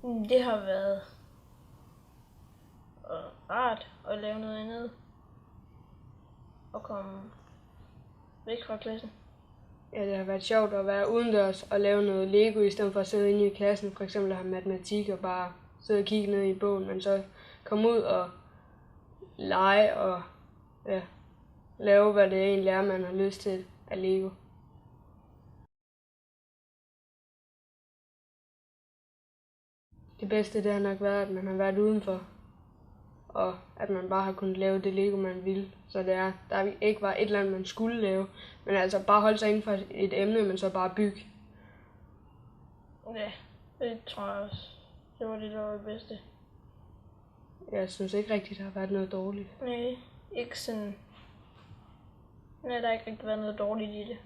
Det har været rart at lave noget andet og komme væk fra klassen. Ja, det har været sjovt at være udendørs og lave noget Lego, i stedet for at sidde inde i klassen, for eksempel at have matematik og bare sidde og kigge ned i bogen, men så komme ud og lege og lave, hvad det egentlig er, man har lyst til af Lego. Det bedste det har nok været, at man har været udenfor, og at man bare har kunnet lave det Lego, man ville. Så der ikke var et eller andet, man skulle lave, men altså bare holde sig inden for et emne, men så bare bygge. Ja, det tror jeg også. Det var det, der var det bedste. Jeg synes ikke rigtigt, der har været noget dårligt. Nej, ikke sådan. Nej, der har ikke rigtig været noget dårligt i det.